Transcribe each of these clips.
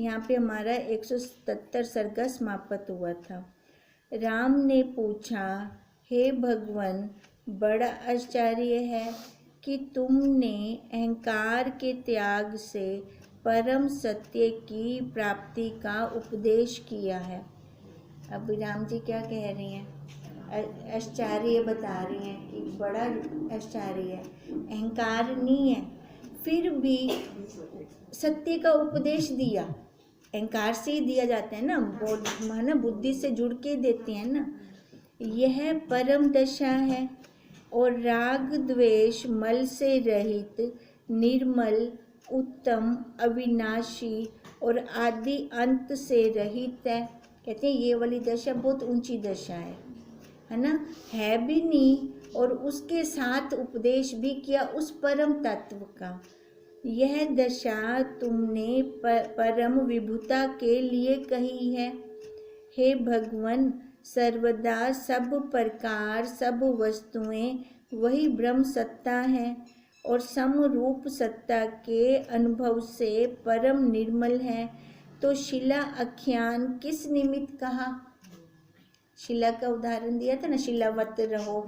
यहाँ पे हमारा 177 सर्ग का समाप्त हुआ था। राम ने पूछा, हे भगवान, बड़ा आश्चर्य है कि तुमने अहंकार के त्याग से परम सत्य की प्राप्ति का उपदेश किया है। अब राम जी क्या कह रही हैं? आश्चर्य बता रही हैं कि बड़ा आश्चर्य है, अहंकार नहीं है, फिर भी सत्य का उपदेश दिया। अहंकार से ही दिया जाता है ना, बुद्धि से जुड़ के देते हैं ना। यह परम दशा है और राग द्वेष मल से रहित, निर्मल, उत्तम, अविनाशी और आदि अंत से रहित है। कहते हैं ये वाली दशा बहुत ऊंची दशा है ना, है भी नहीं और उसके साथ उपदेश भी किया उस परम तत्व का। यह दशा तुमने परम विभुता के लिए कही है। हे भगवान, सर्वदा सब प्रकार सब वस्तुएं वही ब्रह्म सत्ता है और समरूप सत्ता के अनुभव से परम निर्मल है, तो शिला आख्यान किस निमित्त कहा? शिला का उदाहरण दिया था ना, शिलावत रहो।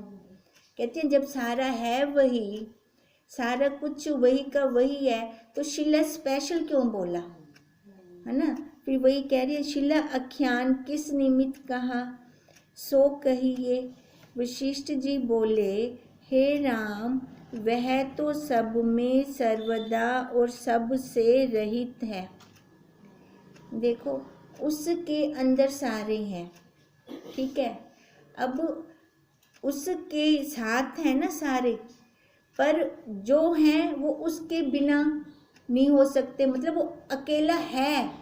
कहते हैं जब सारा है वही, सारा कुछ वही का वही है, तो शिला स्पेशल क्यों बोला, है ना। फिर वही कह रही है, शिला आख्यान किस निमित्त कहा, सो कहिए। वशिष्ठ जी बोले, हे राम, वह तो सब में सर्वदा और सब से रहित है। देखो, उसके अंदर सारे हैं, ठीक है। अब उसके साथ है ना सारे, पर जो हैं वो उसके बिना नहीं हो सकते, मतलब वो अकेला है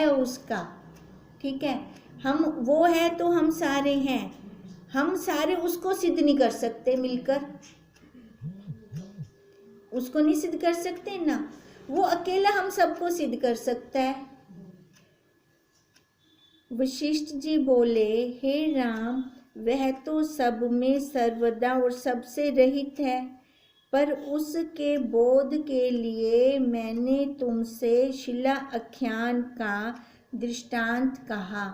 उसका, ठीक है। हम वो है तो हम सारे हैं, हम सारे उसको सिद्ध नहीं कर सकते मिलकर, उसको नहीं सिद्ध कर सकते ना, वो अकेला हम सबको सिद्ध कर सकता है। वशिष्ठ जी बोले, हे राम, वह तो सब में सर्वदा और सबसे रहित है, पर उसके बोध के लिए मैंने तुमसे शिला आख्यान का दृष्टांत कहा।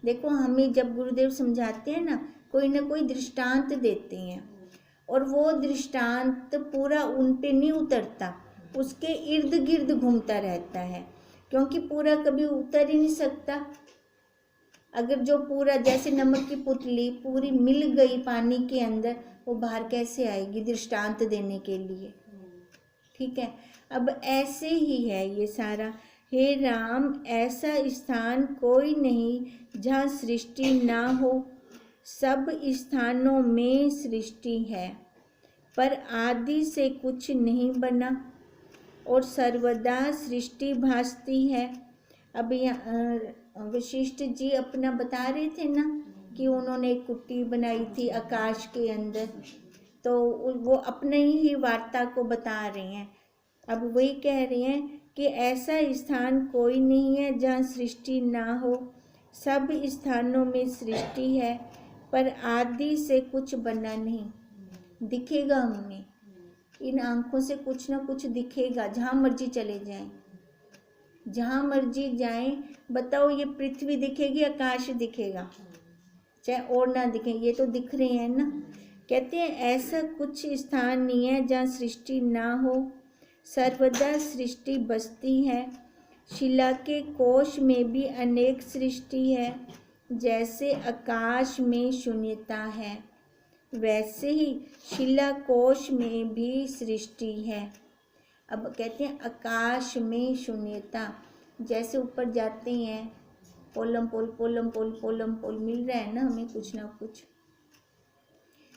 देखो, हमें जब गुरुदेव समझाते हैं ना, कोई ना कोई दृष्टांत देते हैं और वो दृष्टांत पूरा उन पे नहीं उतरता, उसके इर्द गिर्द घूमता रहता है, क्योंकि पूरा कभी उतर ही नहीं सकता। अगर जो पूरा, जैसे नमक की पुतली पूरी मिल गई पानी के अंदर, वो बाहर कैसे आएगी दृष्टांत देने के लिए, ठीक है। अब ऐसे ही है ये सारा। हे राम, ऐसा स्थान कोई नहीं जहाँ सृष्टि ना हो, सब स्थानों में सृष्टि है, पर आदि से कुछ नहीं बना और सर्वदा सृष्टि भासती है। अब यहाँ वशिष्ठ जी अपना बता रहे थे ना कि उन्होंने एक कुट्टी बनाई थी आकाश के अंदर, तो वो अपने ही वार्ता को बता रहे हैं। अब वही कह रहे हैं कि ऐसा स्थान कोई नहीं है जहाँ सृष्टि ना हो, सब स्थानों में सृष्टि है, पर आदि से कुछ बना नहीं। दिखेगा हमें, इन आँखों से कुछ ना कुछ दिखेगा, जहाँ मर्जी चले जाएं, जहाँ मर्जी जाएं। बताओ, ये पृथ्वी दिखेगी, आकाश दिखेगा, चाहे और ना दिखे, ये तो दिख रहे हैं ना। कहते हैं ऐसा कुछ स्थान नहीं है जहाँ सृष्टि ना हो, सर्वदा सृष्टि बसती है। शिला के कोश में भी अनेक सृष्टि है, जैसे आकाश में शून्यता है, वैसे ही शिला कोश में भी सृष्टि है। अब कहते हैं आकाश में शून्यता, जैसे ऊपर जाते हैं पोलम पोल मिल रहा है ना हमें कुछ ना कुछ,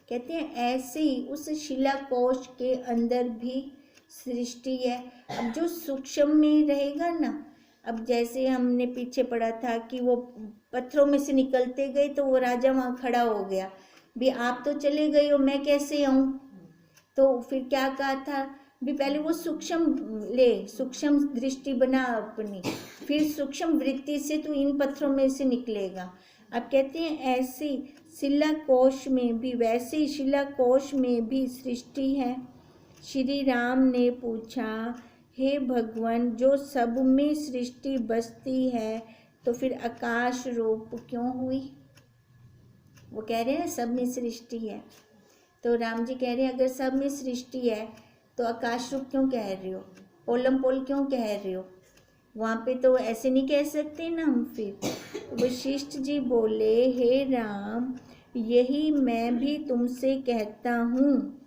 कहते हैं ऐसे ही उस शिला कोश के अंदर भी सृष्टि है। अब जो सूक्ष्म में रहेगा ना, अब जैसे हमने पीछे पढ़ा था कि वो पत्थरों में से निकलते गए तो वो राजा वहाँ खड़ा हो गया, भी आप तो चले गए हो, मैं कैसे आऊँ। तो फिर क्या कहा था, भी पहले वो सूक्ष्म दृष्टि बना अपनी, फिर सूक्ष्म वृत्ति से तो इन पत्थरों में से निकलेगा। अब कहते हैं ऐसी शिला कोश में भी, वैसे शिला कोश में भी सृष्टि है। श्री राम ने पूछा, हे भगवान, जो सब में सृष्टि बसती है तो फिर आकाश रूप क्यों हुई? वो कह रहे हैं सब में सृष्टि है, तो राम जी कह रहे हैं अगर सब में सृष्टि है तो आकाश रूप क्यों कह रहे हो, पोलम पोल क्यों कह रहे हो? वहाँ पे तो ऐसे नहीं कह सकते ना हम। फिर वशिष्ठ जी बोले, हे राम, यही मैं भी तुमसे कहता हूँ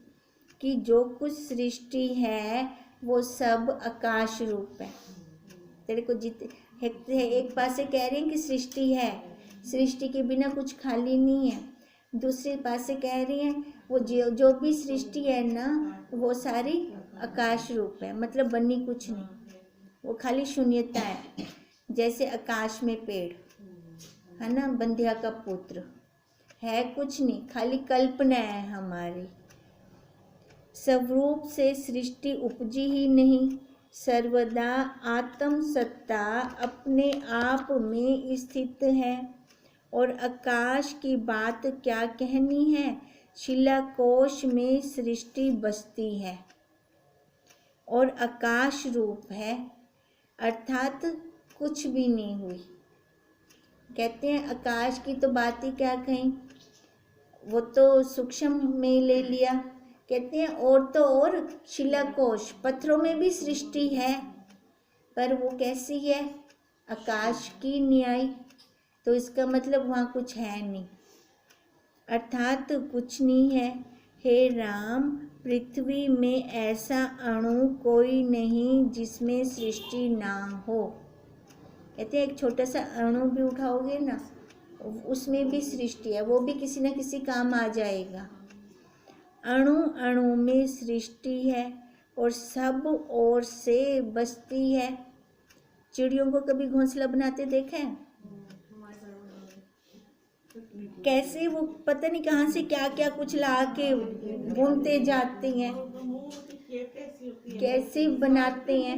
कि जो कुछ सृष्टि है वो सब आकाश रूप है। तेरे को एक पासे कह रहे हैं कि सृष्टि है, सृष्टि के बिना कुछ खाली नहीं है, दूसरे पासे कह रही हैं वो जो भी सृष्टि है ना वो सारी आकाश रूप है, मतलब बनी कुछ नहीं, वो खाली शून्यता है। जैसे आकाश में पेड़ है ना, बंध्या का पुत्र है, कुछ नहीं, खाली कल्पना है हमारी। स्वरूप से सृष्टि उपजी ही नहीं, सर्वदा आत्म सत्ता अपने आप में स्थित है। और आकाश की बात क्या कहनी है, शिलाकोश में सृष्टि बसती है और आकाश रूप है, अर्थात कुछ भी नहीं हुई। कहते हैं आकाश की तो बात ही क्या कहें, वो तो सूक्ष्म में ले लिया। कहते हैं और तो और शिलाकोश, पत्थरों में भी सृष्टि है, पर वो कैसी है, आकाश की न्याय, तो इसका मतलब वहाँ कुछ है नहीं, अर्थात कुछ नहीं है। हे राम, पृथ्वी में ऐसा अणु कोई नहीं जिसमें सृष्टि ना हो। कहते हैं एक छोटा सा अणु भी उठाओगे ना उसमें भी सृष्टि है, वो भी किसी न किसी काम आ जाएगा। अणु अणु में सृष्टि है और सब ओर से बसती है। चिड़ियों को कभी घोंसला बनाते देखा है? कैसे वो पता नहीं कहाँ से क्या क्या कुछ ला के बुनते जाते हैं, कैसे बनाते हैं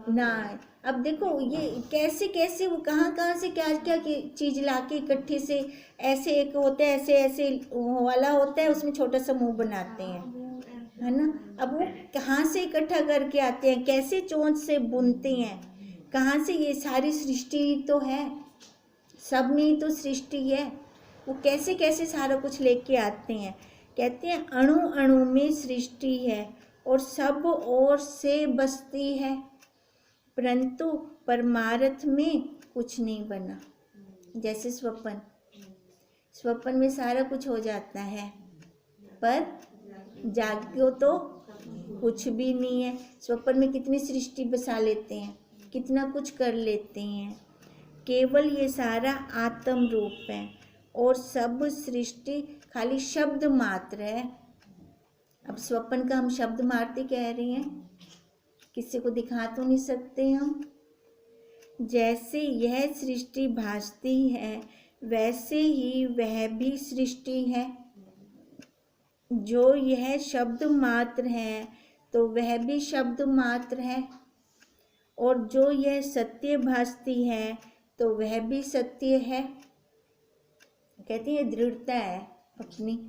ना। अब देखो ये कैसे कैसे वो कहाँ कहाँ से क्या क्या चीज ला के इकट्ठे से, ऐसे एक होता है ऐसे ऐसे वाला होता है, उसमें छोटा सा मुंह बनाते हैं, है ना। अब वो कहाँ से इकट्ठा करके आते हैं, कैसे चोंच से बुनते हैं, कहाँ से, ये सारी सृष्टि तो है, सब में तो सृष्टि है, वो कैसे कैसे सारा कुछ लेके आते हैं। कहते हैं अणु अणु में सृष्टि है और सब ओर से बसती है, परंतु परमार्थ में कुछ नहीं बना। जैसे स्वप्न में सारा कुछ हो जाता है, पर जागो तो कुछ भी नहीं है। स्वप्न में कितनी सृष्टि बसा लेते हैं, कितना कुछ कर लेते हैं, केवल ये सारा आत्म रूप है और सब सृष्टि खाली शब्द मात्र है। अब स्वप्न का हम शब्द मात्र कह रहे हैं, किसी को दिखा तो नहीं सकते हम। जैसे यह सृष्टि भासती है वैसे ही वह भी सृष्टि है। जो यह शब्द मात्र है तो वह भी शब्द मात्र है, और जो यह सत्य भासती है तो वह भी सत्य है। कहती है दृढ़ता है अपनी।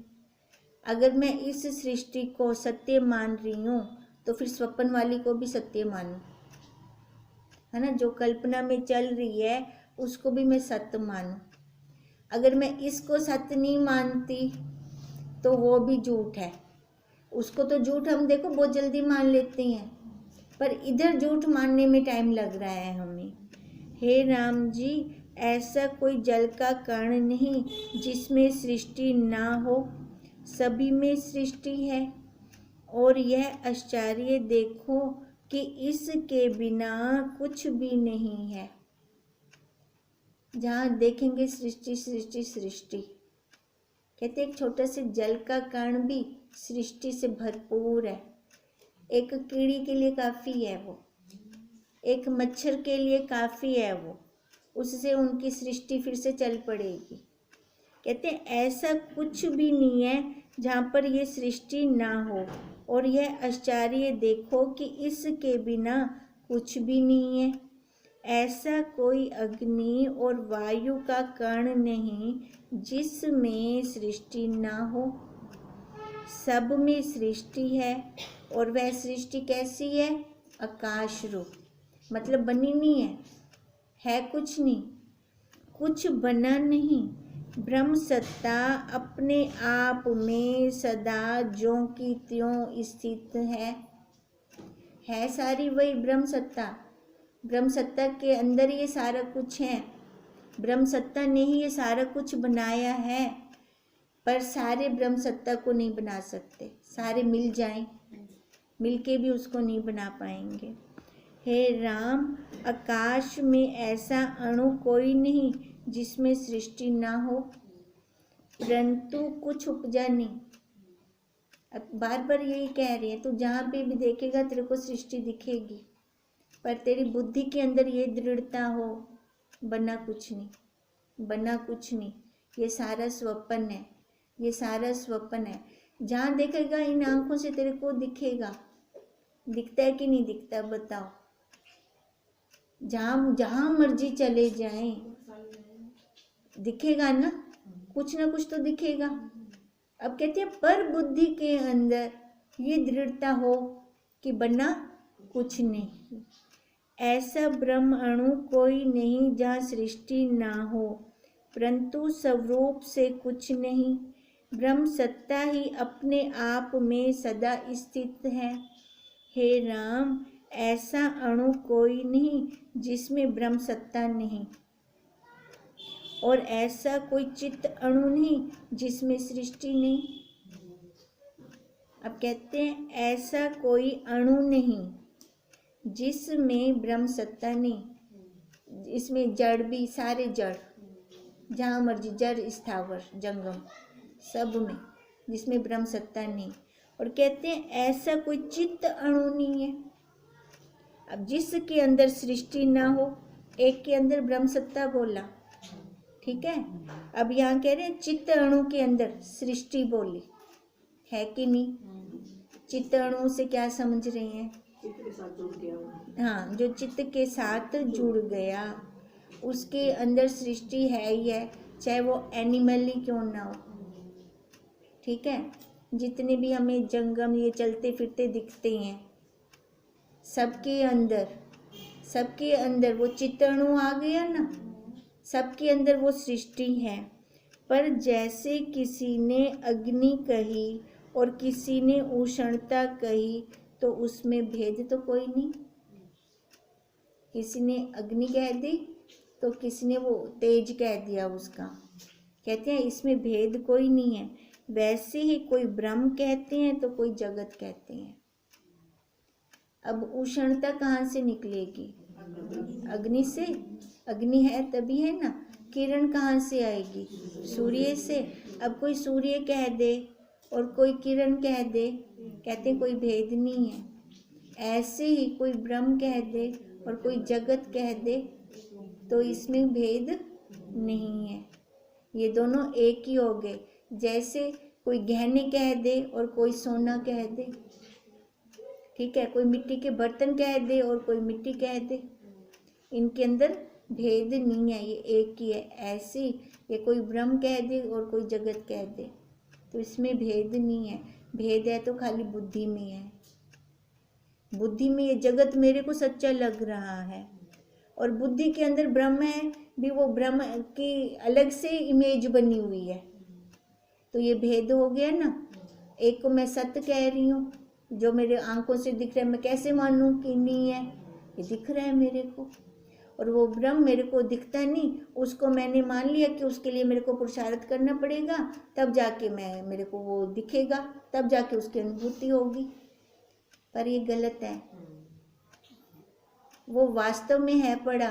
अगर मैं इस सृष्टि को सत्य मान रही हूँ तो फिर स्वप्न वाली को भी सत्य मानूं, है ना। जो कल्पना में चल रही है उसको भी मैं सत्य मानूं। अगर मैं इसको सत्य नहीं मानती तो वो भी झूठ है। उसको तो झूठ हम देखो बहुत जल्दी मान लेते हैं, पर इधर झूठ मानने में टाइम लग रहा है हमें। हे राम जी, ऐसा कोई जल का कण नहीं जिसमें सृष्टि ना हो, सभी में सृष्टि है। और यह आश्चर्य देखो कि इसके बिना कुछ भी नहीं है। जहाँ देखेंगे सृष्टि सृष्टि सृष्टि। कहते एक छोटे से जल का कण भी सृष्टि से भरपूर है। एक कीड़ी के लिए काफ़ी है वो, एक मच्छर के लिए काफ़ी है वो, उससे उनकी सृष्टि फिर से चल पड़ेगी। कहते हैं ऐसा कुछ भी नहीं है जहाँ पर ये सृष्टि ना हो। और यह आश्चर्य देखो कि इसके बिना कुछ भी नहीं है। ऐसा कोई अग्नि और वायु का कण नहीं जिसमें सृष्टि ना हो, सब में सृष्टि है, और वह सृष्टि कैसी है? आकाश रूप, मतलब बनी नहीं है कुछ नहीं, कुछ बना नहीं। ब्रह्म सत्ता अपने आप में सदा ज्यों की त्यों स्थित है सारी वही ब्रह्म सत्ता। ब्रह्म सत्ता के अंदर ये सारा कुछ है, ब्रह्म सत्ता ने ही ये सारा कुछ बनाया है। पर सारे ब्रह्म सत्ता को नहीं बना सकते, सारे मिल जाएं, मिलके भी उसको नहीं बना पाएंगे। हे राम, आकाश में ऐसा अणु कोई नहीं जिसमें सृष्टि ना हो, परंतु कुछ उपजा नहीं। अब बार बार यही कह रही है, तो जहाँ पे भी देखेगा तेरे को सृष्टि दिखेगी, पर तेरी बुद्धि के अंदर ये दृढ़ता हो, बना कुछ नहीं, बना कुछ नहीं, ये सारा स्वप्न है, ये सारा स्वप्न है। जहाँ देखेगा इन आंखों से तेरे को दिखेगा, दिखता है कि नहीं दिखता बताओ? जहाँ जहाँ मर्जी चले जाएं दिखेगा ना कुछ तो दिखेगा। अब कहते हैं पर बुद्धि के अंदर ये दृढ़ता हो कि बना कुछ नहीं, ऐसा ब्रह्म अणु कोई नहीं जहाँ सृष्टि ना हो, परंतु स्वरूप से कुछ नहीं। ब्रह्म सत्ता ही अपने आप में सदा स्थित है। हे राम, ऐसा अणु कोई नहीं जिसमें ब्रह्म सत्ता नहीं, और ऐसा कोई चित्त अणु नहीं जिसमें सृष्टि नहीं। अब कहते हैं ऐसा कोई अणु नहीं जिसमें ब्रह्म सत्ता नहीं, इसमें जड़ भी, सारे जड़ जहाँ मर्जी, जड़ स्थावर जंगम सब में, जिसमें ब्रह्म सत्ता नहीं। और कहते हैं ऐसा कोई चित्त अणु नहीं है। अब जिसके अंदर सृष्टि ना हो, एक के अंदर ब्रह्म सत्ता बोला, ठीक है। अब यहाँ कह रहे हैं चित्त अणु के अंदर सृष्टि बोली, है कि नहीं? चित्त अणु से क्या समझ रहे हैं? हाँ, जो चित्त के साथ जुड़ गया उसके अंदर सृष्टि है ही है, चाहे वो एनिमल ही क्यों ना हो, ठीक है। जितने भी हमें जंगम ये चलते फिरते दिखते हैं, सबके अंदर वो चित्त अणु आ गया ना, सबके अंदर वो सृष्टि है। पर जैसे किसी ने अग्नि कही और किसी ने उष्णता कही, तो उसमें भेद तो कोई नहीं। किसी ने अग्नि कह दी तो किसी ने वो तेज कह दिया उसका, कहते हैं इसमें भेद कोई नहीं है। वैसे ही कोई ब्रह्म कहते हैं तो कोई जगत कहते हैं। अब उष्णता कहाँ से निकलेगी? अग्नि से, अग्नि है तभी है ना। किरण कहाँ से आएगी? सूर्य से। अब कोई सूर्य कह दे और कोई किरण कह दे, कहते हैं कोई भेद नहीं है। ऐसे ही कोई ब्रह्म कह दे और कोई जगत कह दे तो इसमें भेद नहीं है, ये दोनों एक ही हो गए। जैसे कोई गहने कह दे और कोई सोना कह दे, ठीक है। कोई मिट्टी के बर्तन कह दे और कोई मिट्टी कह दे, इनके अंदर भेद नहीं है, ये एक ही है। ऐसे ये कोई ब्रह्म कह दे और कोई जगत कह दे तो इसमें भेद नहीं है। भेद है तो खाली बुद्धि में है। बुद्धि में ये जगत मेरे को सच्चा लग रहा है, और बुद्धि के अंदर ब्रह्म है भी, वो ब्रह्म की अलग से इमेज बनी हुई है, तो ये भेद हो गया ना। एक को मैं सत्य कह रही हूँ, जो मेरे आंखों से दिख रहा है, मैं कैसे मानूं कि नहीं है? ये दिख रहा है मेरे को, और वो ब्रह्म मेरे को दिखता नहीं, उसको मैंने मान लिया कि उसके लिए मेरे को पुरुषार्थ करना पड़ेगा, तब जाके मेरे को वो दिखेगा, तब जाके उसकी अनुभूति होगी। पर ये गलत है। वो वास्तव में है पड़ा,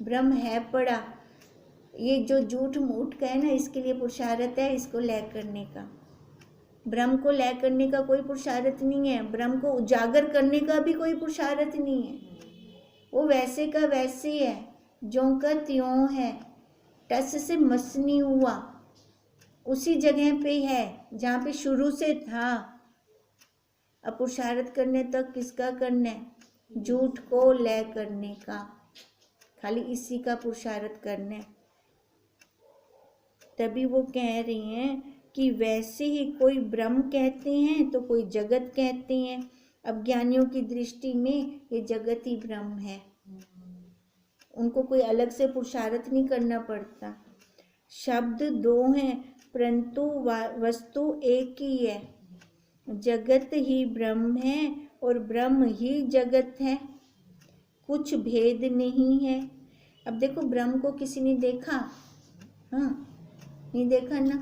ब्रह्म है पड़ा। ये जो झूठ मूठ का है ना, इसके लिए पुरुषार्थ है, इसको लय करने का। ब्रह्म को लय करने का कोई पुरुषार्थ नहीं है, ब्रह्म को उजागर करने का भी कोई पुरुषार्थ नहीं है। वो वैसे का वैसे है, ज्यों का त्यों है, टस से मस नहीं हुआ, उसी जगह पे है जहाँ पे शुरू से था। अब पुरुषार्थ करने तक किसका करना है? झूठ को लय करने का, खाली इसी का पुरुषार्थ करना है। तभी वो कह रही हैं कि वैसे ही कोई ब्रह्म कहते हैं तो कोई जगत कहते हैं। अज्ञानियों की दृष्टि में ये जगत ही ब्रह्म है, उनको कोई अलग से पुरुषार्थ नहीं करना पड़ता। शब्द दो हैं परंतु वस्तु एक ही है। जगत ही ब्रह्म है और ब्रह्म ही जगत है, कुछ भेद नहीं है। अब देखो ब्रह्म को किसी ने देखा? हाँ, नहीं देखा ना,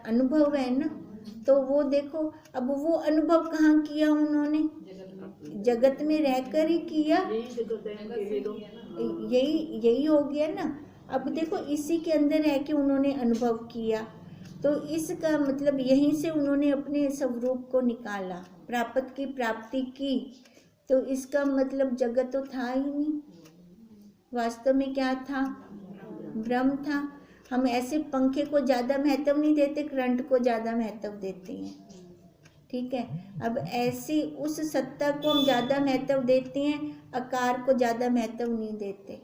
अनुभव है ना। तो वो देखो, अब वो अनुभव कहाँ किया उन्होंने? जगत में रहकर ही किया। यही हो गया ना। अब देखो इसी के अंदर रह के उन्होंने अनुभव किया, तो इसका मतलब यहीं से उन्होंने अपने स्वरूप को निकाला, प्राप्ति की। तो इसका मतलब जगत तो था ही नहीं, वास्तव में क्या था? ब्रह्म था। हम ऐसे पंखे को ज़्यादा महत्व नहीं देते, करंट को ज़्यादा महत्व देते हैं, ठीक है। अब ऐसी उस सत्ता को हम ज़्यादा महत्व देते हैं, आकार को ज़्यादा महत्व नहीं देते,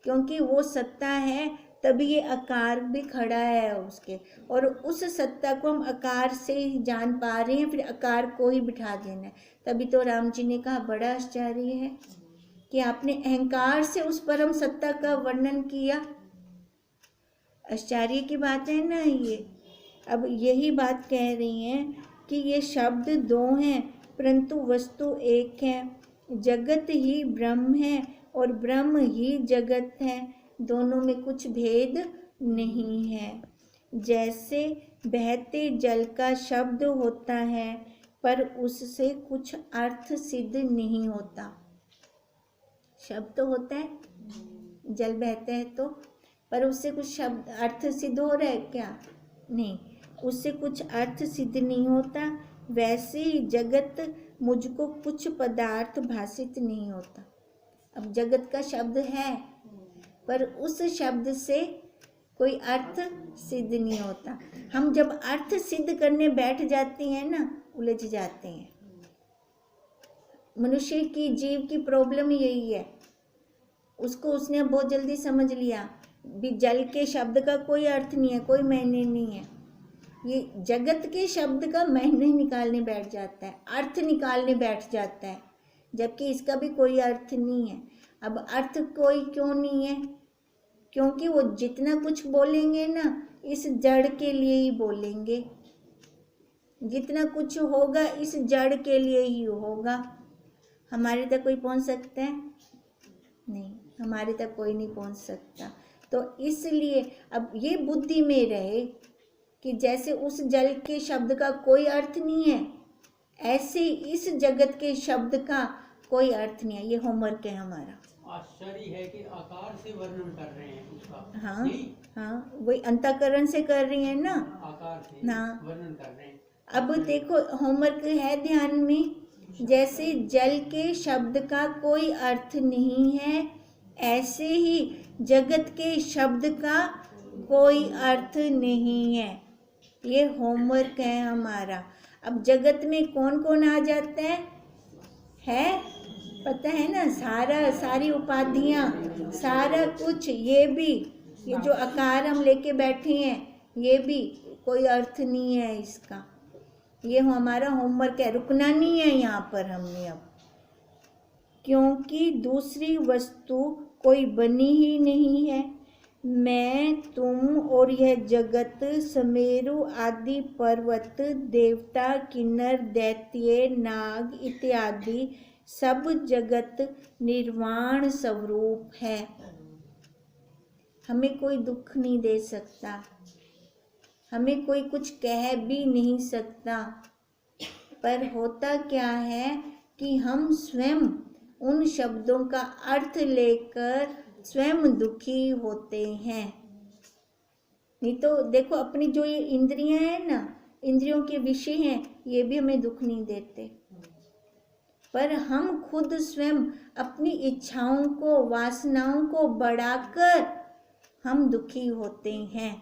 क्योंकि वो सत्ता है तभी ये आकार भी खड़ा है उसके, और उस सत्ता को हम आकार से ही जान पा रहे हैं, फिर आकार को ही बिठा देना है। तभी तो राम जी ने कहा बड़ा आश्चर्य है कि आपने अहंकार से उस परम सत्ता का वर्णन किया। आश्चर्य की बात है ना ये। अब यही बात कह रही हैं कि ये शब्द दो हैं परंतु वस्तु एक है। जगत ही ब्रह्म है और ब्रह्म ही जगत है, दोनों में कुछ भेद नहीं है। जैसे बहते जल का शब्द होता है पर उससे कुछ अर्थ सिद्ध नहीं होता। शब्द तो होता है, जल बहता है तो, पर उससे कुछ शब्द अर्थ सिद्ध हो रहा है क्या? नहीं, उससे कुछ अर्थ सिद्ध नहीं होता। वैसे ही जगत मुझको कुछ पदार्थ भाषित नहीं होता। अब जगत का शब्द है पर उस शब्द से कोई अर्थ सिद्ध नहीं होता। हम जब अर्थ सिद्ध करने बैठ जाते हैं ना, उलझ जाते हैं। मनुष्य की, जीव की प्रॉब्लम यही है। उसने बहुत जल्दी समझ लिया भी जल के शब्द का कोई अर्थ नहीं है, कोई मायने नहीं है। ये जगत के शब्द का मायने निकालने बैठ जाता है, अर्थ निकालने बैठ जाता है, जबकि इसका भी कोई अर्थ नहीं है। अब अर्थ कोई क्यों नहीं है? क्योंकि वो जितना कुछ बोलेंगे ना, इस जड़ के लिए ही बोलेंगे। जितना कुछ होगा इस जड़ के लिए ही होगा। हमारे तक कोई पहुंच सकता है? नहीं, हमारे तक कोई नहीं पहुंच सकता। तो इसलिए अब ये बुद्धि में रहे कि जैसे उस जल के शब्द का कोई अर्थ नहीं है, ऐसे इस जगत के शब्द का कोई अर्थ नहीं है। ये होमवर्क है हमारा। आश्चर्य है कि आकार से वर्णन कर रहे हैं उसका। हाँ हाँ, वही अंतःकरण से कर रही है ना, आकार से वर्णन कर रहे हैं। अब देखो होमवर्क है ध्यान में। जैसे जल के शब्द का कोई अर्थ नहीं है, ऐसे ही जगत के शब्द का कोई अर्थ नहीं है। ये होमवर्क है हमारा। अब जगत में कौन कौन आ जाता है पता है ना? सारी उपाधियाँ, सारा कुछ, ये भी, ये जो आकार हम लेके बैठे हैं, ये भी कोई अर्थ नहीं है इसका। ये हमारा होमवर्क है, रुकना नहीं है यहाँ पर हमने अब, क्योंकि दूसरी वस्तु कोई बनी ही नहीं है। मैं, तुम और यह जगत, समेरु आदि पर्वत, देवता, किन्नर, दैत्य, नाग इत्यादि सब जगत निर्वाण स्वरूप है। हमें कोई दुख नहीं दे सकता, हमें कोई कुछ कह भी नहीं सकता। पर होता क्या है कि हम स्वयं उन शब्दों का अर्थ लेकर स्वयं दुखी होते हैं। नहीं तो देखो अपनी जो ये इंद्रियां हैं ना, इंद्रियों के विषय हैं, ये भी हमें दुख नहीं देते, पर हम खुद स्वयं अपनी इच्छाओं को, वासनाओं को बढ़ाकर हम दुखी होते हैं।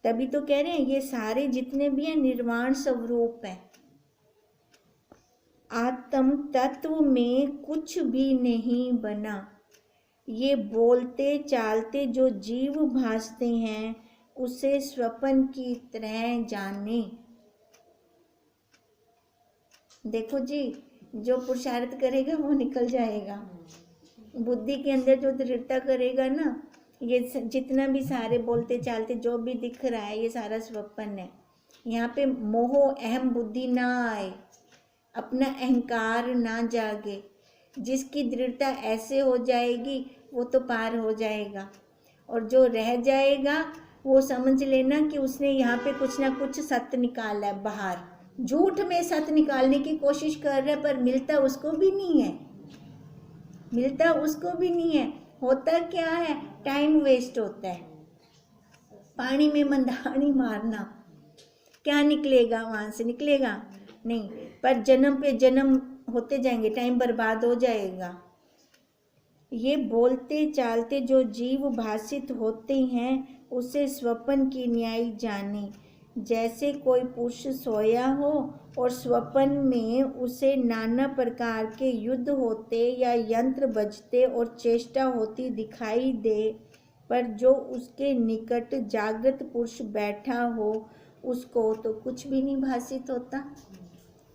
तभी तो कह रहे हैं ये सारे जितने भी हैं निर्वाण स्वरूप हैं। आत्म तत्व में कुछ भी नहीं बना। ये बोलते चालते जो जीव भासते हैं, उसे स्वप्न की तरह जाने। देखो जी, जो पुरुषार्थ करेगा वो निकल जाएगा। बुद्धि के अंदर जो दृढ़ता करेगा ना, ये जितना भी सारे बोलते चालते जो भी दिख रहा है ये सारा स्वप्न है। यहाँ पे मोह अहम बुद्धि ना आए, अपना अहंकार ना जागे। जिसकी दृढ़ता ऐसे हो जाएगी वो तो पार हो जाएगा, और जो रह जाएगा वो समझ लेना कि उसने यहाँ पे कुछ ना कुछ सत्य निकाला है बाहर। झूठ में सत्य निकालने की कोशिश कर रहा है पर मिलता उसको भी नहीं है, मिलता उसको भी नहीं है। होता क्या है, टाइम वेस्ट होता है। पानी में मंदानी मारना, क्या निकलेगा वहाँ से? निकलेगा नहीं, पर जन्म पे जन्म होते जाएंगे, टाइम बर्बाद हो जाएगा। ये बोलते चालते जो जीव भाषित होते हैं उसे स्वप्न की न्याय जाने। जैसे कोई पुरुष सोया हो और स्वप्न में उसे नाना प्रकार के युद्ध होते या यंत्र बजते और चेष्टा होती दिखाई दे, पर जो उसके निकट जागृत पुरुष बैठा हो उसको तो कुछ भी नहीं भाषित होता।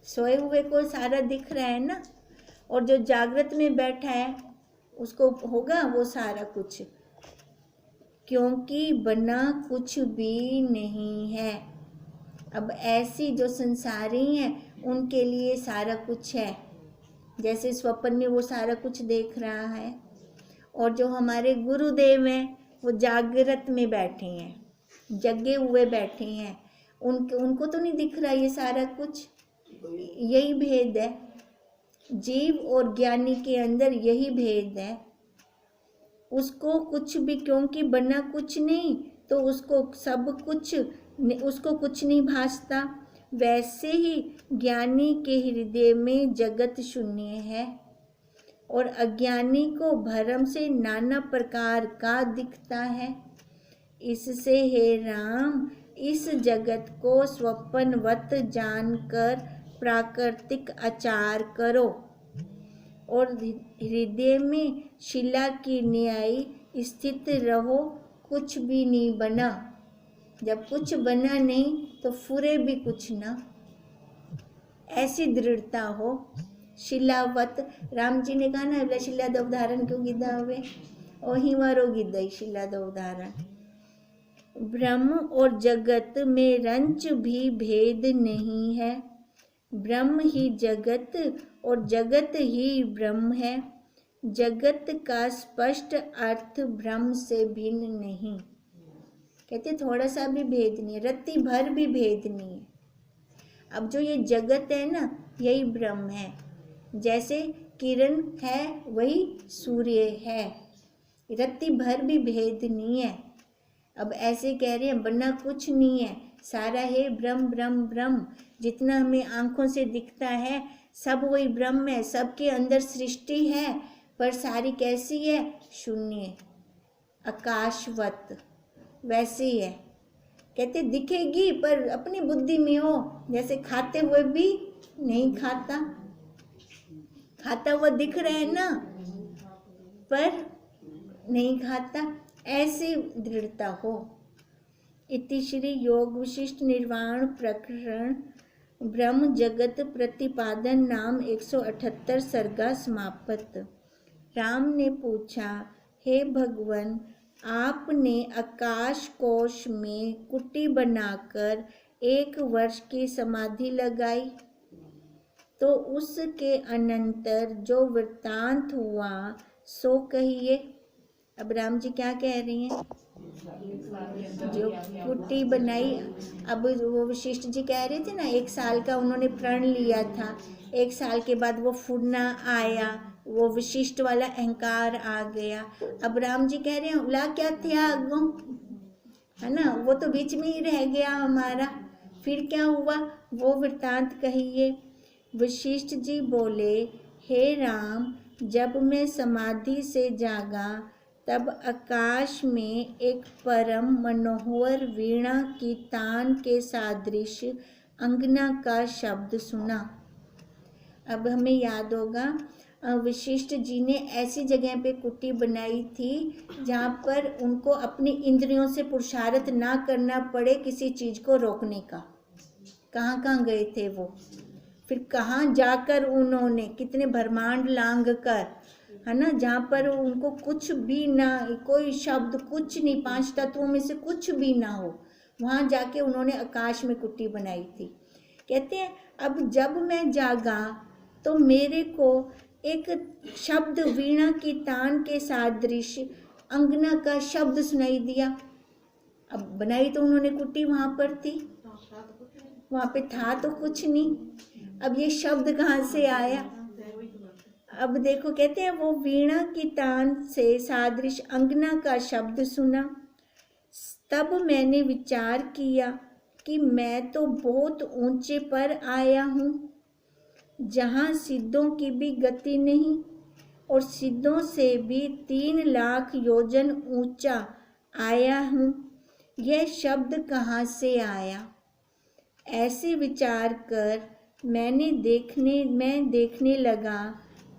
सोए हुए को सारा दिख रहा है ना, और जो जागृत में बैठा है उसको होगा वो सारा कुछ, क्योंकि बना कुछ भी नहीं है। अब ऐसी जो संसारी हैं उनके लिए सारा कुछ है, जैसे स्वप्न में वो सारा कुछ देख रहा है। और जो हमारे गुरुदेव हैं वो जागृत में बैठे हैं, जगे हुए बैठे हैं, उनको तो नहीं दिख रहा ये सारा कुछ। यही भेद है, जीव और ज्ञानी के अंदर यही भेद है। उसको कुछ भी, क्योंकि बना कुछ नहीं तो उसको सब कुछ, उसको कुछ नहीं भासता। वैसे ही ज्ञानी के हृदय में जगत शून्य है और अज्ञानी को भ्रम से नाना प्रकार का दिखता है। इससे हे राम, इस जगत को स्वप्नवत जानकर प्राकृतिक आचार करो और हृदय में शिला की न्याय स्थित रहो। कुछ भी नहीं बना, जब कुछ बना नहीं तो फुरे भी कुछ ना, ऐसी दृढ़ता हो। शिलावत, राम जी ने कहा ना, शिला दो उदाहरण क्यों गिदा हुए, और ही वारो गिदा शिला दो उदाहरण। ब्रह्म और जगत में रंच भी भेद नहीं है। ब्रह्म ही जगत और जगत ही ब्रह्म है। जगत का स्पष्ट अर्थ ब्रह्म से भिन्न नहीं। कहते थोड़ा सा भी भेद नहीं है, रत्ती भर भी भेद नहीं है। अब जो ये जगत है ना, यही ब्रह्म है। जैसे किरण है वही सूर्य है, रत्ती भर भी भेद नहीं है। अब ऐसे कह रहे हैं बना कुछ नहीं है, सारा है ब्रह्म ब्रह्म ब्रह्म। जितना हमें आंखों से दिखता है सब वही ब्रह्म है। सबके अंदर सृष्टि है, पर सारी कैसी है? शून्य, आकाशवत, वैसी है। कहते दिखेगी पर अपनी बुद्धि में हो, जैसे खाते हुए भी नहीं खाता, खाता हुआ दिख रहा है ना पर नहीं खाता, ऐसी दृढ़ता हो। इति श्री योग विशिष्ट निर्वाण प्रकरण ब्रह्म जगत प्रतिपादन नाम 178 सर्गा समाप्त। राम ने पूछा, हे भगवान, आपने आकाश कोश में कुटी बनाकर 1 वर्ष की समाधि लगाई, तो उसके अनंतर जो वृत्तांत हुआ सो कहिए। अब राम जी क्या कह रही हैं? जो कुटी बनाई, अब वो वशिष्ठ जी कह रहे थे ना 1 साल का उन्होंने प्रण लिया था, 1 साल के बाद वो फुरना आया, वो विशिष्ट वाला अहंकार आ गया। अब राम जी कह रहे हैं ला क्या थे आगो, है ना, वो तो बीच में ही रह गया हमारा, फिर क्या हुआ वो वृत्तांत कहिए। वशिष्ठ जी बोले, हे राम, जब मैं समाधि से जागा तब आकाश में एक परम मनोहर वीणा की तान के सादृश अंगना का शब्द सुना। अब हमें याद होगा वशिष्ठ जी ने ऐसी जगह पे कुटी बनाई थी जहाँ पर उनको अपनी इंद्रियों से पुरुषार्थ ना करना पड़े किसी चीज़ को रोकने का। कहाँ कहाँ गए थे वो, फिर कहाँ जाकर उन्होंने कितने ब्रह्मांड लांग कर, है ना, जहाँ पर उनको कुछ भी ना, कोई शब्द कुछ नहीं, 5 तत्वों में से कुछ भी ना हो, वहाँ जाके उन्होंने आकाश में कुटी बनाई थी। कहते हैं अब जब मैं जागा तो मेरे को एक शब्द वीणा की तान के सादृश अंगना का शब्द सुनाई दिया। अब बनाई तो उन्होंने कुटी वहाँ पर थी, वहाँ पे था तो कुछ नहीं, अब ये शब्द कहाँ से आया। अब देखो, कहते हैं वो वीणा की तान से सादृश अंगना का शब्द सुना। तब मैंने विचार किया कि मैं तो बहुत ऊंचे पर आया हूँ, जहाँ सिद्धों की भी गति नहीं, और सिद्धों से भी 3 लाख योजन ऊंचा आया हूँ। यह शब्द कहाँ से आया? ऐसे विचार कर मैं देखने लगा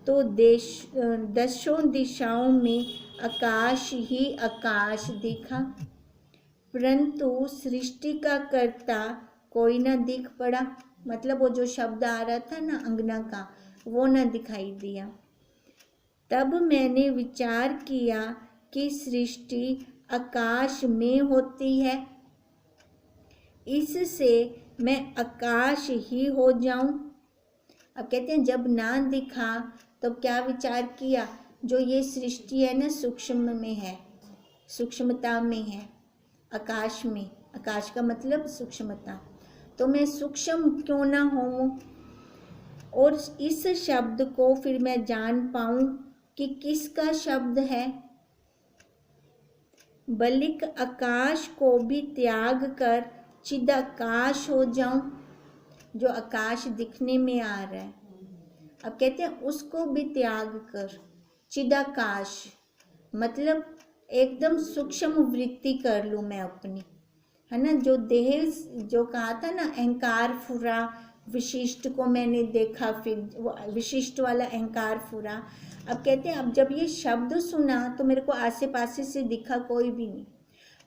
तो दसों दिशाओं में आकाश ही आकाश दिखा, परंतु सृष्टि का कर्ता कोई न दिख पड़ा। मतलब वो जो शब्द आ रहा था ना अंगना का, वो न दिखाई दिया। तब मैंने विचार किया कि सृष्टि आकाश में होती है, इससे मैं आकाश ही हो जाऊं। अब कहते हैं जब ना दिखा तो क्या विचार किया, जो ये सृष्टि है ना सूक्ष्म में है, सूक्ष्मता में है, आकाश में, आकाश का मतलब सूक्ष्मता, तो मैं सूक्ष्म क्यों ना हूँ, और इस शब्द को फिर मैं जान पाऊँ कि किसका शब्द है। बलिक आकाश को भी त्याग कर चिदाकाश हो जाऊं, जो आकाश दिखने में आ रहा है। अब कहते हैं उसको भी त्याग कर चिदाकाश, मतलब एकदम सूक्ष्म वृत्ति कर लूँ मैं अपनी, है ना। जो देह, जो कहा था ना अहंकार फुरा, विशिष्ट को मैंने देखा, फिर विशिष्ट वाला अहंकार फुरा। अब कहते हैं अब जब ये शब्द सुना तो मेरे को आसे पासे से दिखा कोई भी नहीं,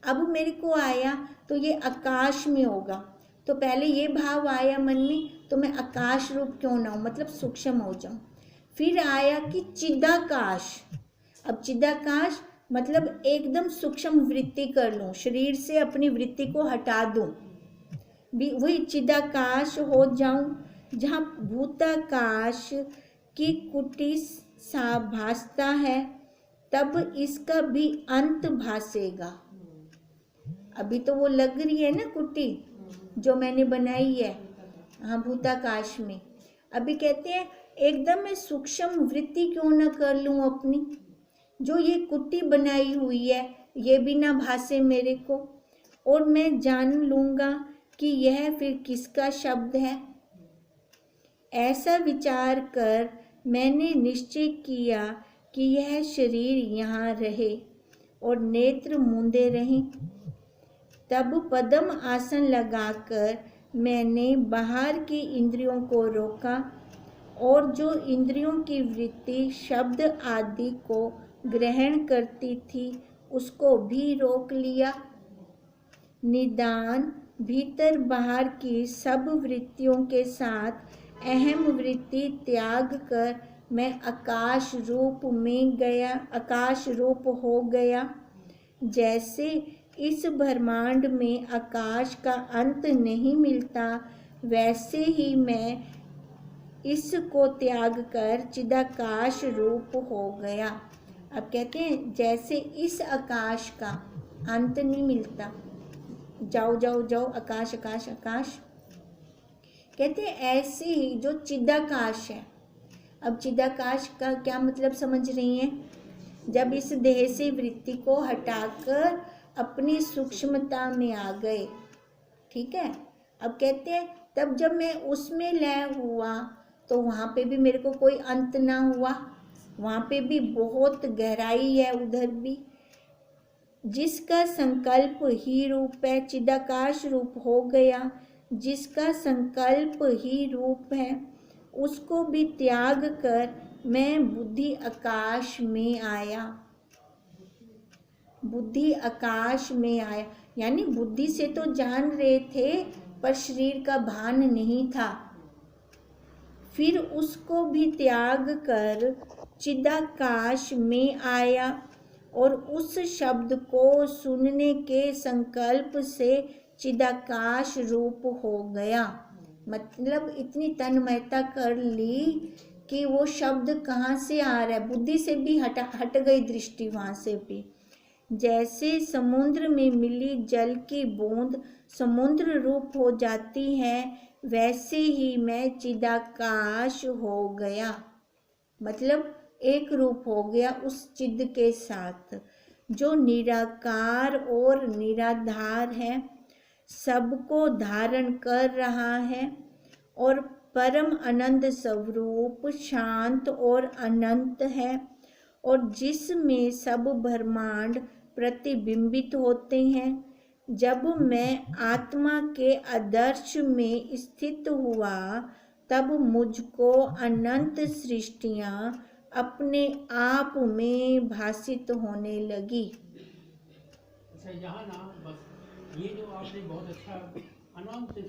अब मेरे को आया तो ये आकाश में होगा, तो पहले ये भाव आया मन में, तो मैं आकाश रूप क्यों ना हूँ, मतलब सूक्ष्म हो जाऊँ। फिर आया कि चिदाकाश, अब चिदाकाश मतलब एकदम सूक्ष्म वृत्ति कर लूँ, शरीर से अपनी वृत्ति को हटा दूँ, भी वही चिदाकाश हो जाऊं, जहाँ भूताकाश की कुटी सा भासता है, तब इसका भी अंत भासेगा। अभी तो वो लग रही है ना कुटी जो मैंने बनाई है, हाँ, भूताकाश में। अभी कहते हैं एकदम मैं सूक्ष्म वृत्ति क्यों न कर लूँ अपनी, जो ये कुटी बनाई हुई है ये भी ना भासे मेरे को, और मैं जान लूँगा कि यह फिर किसका शब्द है। ऐसा विचार कर मैंने निश्चय किया कि यह शरीर यहाँ रहे और नेत्र मूंदे रहें। तब पद्म आसन लगाकर मैंने बाहर की इंद्रियों को रोका, और जो इंद्रियों की वृत्ति शब्द आदि को ग्रहण करती थी उसको भी रोक लिया। निदान भीतर बाहर की सब वृत्तियों के साथ अहम वृत्ति त्याग कर मैं आकाश रूप में गया, आकाश रूप हो गया। जैसे इस ब्रह्मांड में आकाश का अंत नहीं मिलता, वैसे ही मैं इसको त्याग कर चिदाकाश रूप हो गया। अब कहते हैं जैसे इस आकाश का अंत नहीं मिलता, जाओ जाओ जाओ आकाश आकाश आकाश, कहते हैं ऐसे ही जो चिदाकाश है। अब चिदाकाश का क्या मतलब समझ रही हैं? जब इस देह से वृत्ति को हटाकर अपनी सूक्ष्मता में आ गए, ठीक है। अब कहते हैं तब जब मैं उसमें लय हुआ तो वहाँ पे भी मेरे को कोई अंत ना हुआ, वहाँ पे भी बहुत गहराई है, उधर भी जिसका संकल्प ही रूप है, चिदाकाश रूप हो गया। जिसका संकल्प ही रूप है उसको भी त्याग कर मैं बुद्धि आकाश में आया। बुद्धि आकाश में आया यानी बुद्धि से तो जान रहे थे पर शरीर का भान नहीं था। फिर उसको भी त्याग कर चिदाकाश में आया और उस शब्द को सुनने के संकल्प से चिदाकाश रूप हो गया। मतलब इतनी तन्मयता कर ली कि वो शब्द कहाँ से आ रहा है, बुद्धि से भी हट गई दृष्टि वहाँ से भी। जैसे समुद्र में मिली जल की बूंद समुद्र रूप हो जाती है, वैसे ही मैं चिदाकाश हो गया। मतलब एक रूप हो गया उस चिद के साथ जो निराकार और निराधार है, सबको धारण कर रहा है और परम अनंत स्वरूप शांत और अनंत है, और जिसमें सब ब्रह्मांड प्रतिबिंबित होते हैं। जब मैं आत्मा के आदर्श में स्थित हुआ तब मुझको अनंत सृष्टियां अपने आप में भासित होने लगी। अच्छा, यहाँ ना बस ये जो आपने बहुत अच्छा अनंत